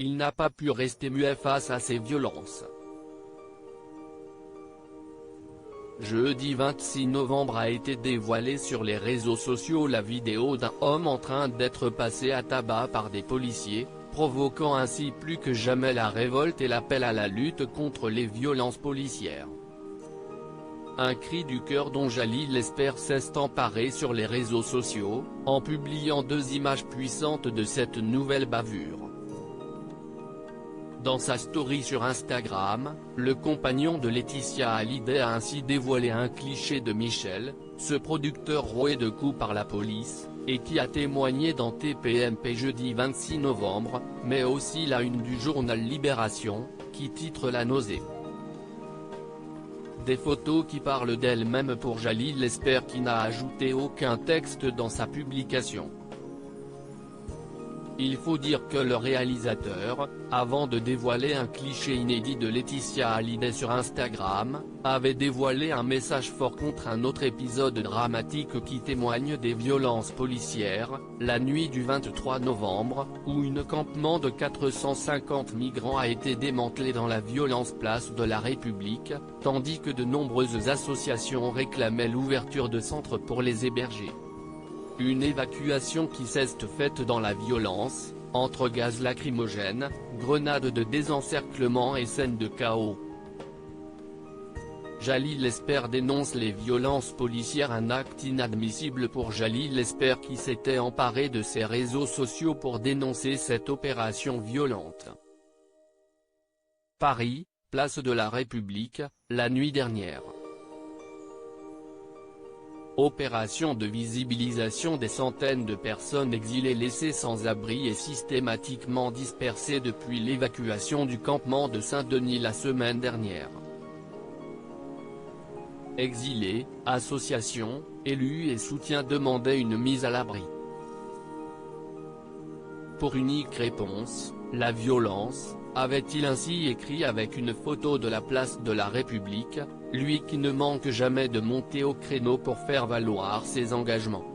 il n'a pas pu rester muet face à ces violences. Jeudi 26 novembre a été dévoilée sur les réseaux sociaux la vidéo d'un homme en train d'être passé à tabac par des policiers, provoquant ainsi plus que jamais la révolte et l'appel à la lutte contre les violences policières. Un cri du cœur dont Jalil Esper s'est emparé sur les réseaux sociaux, en publiant 2 images puissantes de cette nouvelle bavure. Dans sa story sur Instagram, le compagnon de Laetitia Hallyday a ainsi dévoilé un cliché de Michel, ce producteur roué de coups par la police, et qui a témoigné dans TPMP jeudi 26 novembre, mais aussi la une du journal Libération, qui titre La nausée. Des photos qui parlent d'elles-mêmes pour Jalil Esper qui n'a ajouté aucun texte dans sa publication. Il faut dire que le réalisateur, avant de dévoiler un cliché inédit de Laetitia Hallyday sur Instagram, avait dévoilé un message fort contre un autre épisode dramatique qui témoigne des violences policières, la nuit du 23 novembre, où un campement de 450 migrants a été démantelé dans la violente place de la République, tandis que de nombreuses associations réclamaient l'ouverture de centres pour les héberger. Une évacuation qui s'est faite dans la violence, entre gaz lacrymogène, grenades de désencerclement et scènes de chaos. Jalil Esper dénonce les violences policières, un acte inadmissible pour Jalil Esper qui s'était emparé de ses réseaux sociaux pour dénoncer cette opération violente. Paris, place de la République, la nuit dernière. Opération de visibilisation des centaines de personnes exilées laissées sans abri et systématiquement dispersées depuis l'évacuation du campement de Saint-Denis la semaine dernière. Exilés, associations, élus et soutiens demandaient une mise à l'abri. Pour unique réponse, la violence, avait-il ainsi écrit avec une photo de la place de la République, lui qui ne manque jamais de monter au créneau pour faire valoir ses engagements.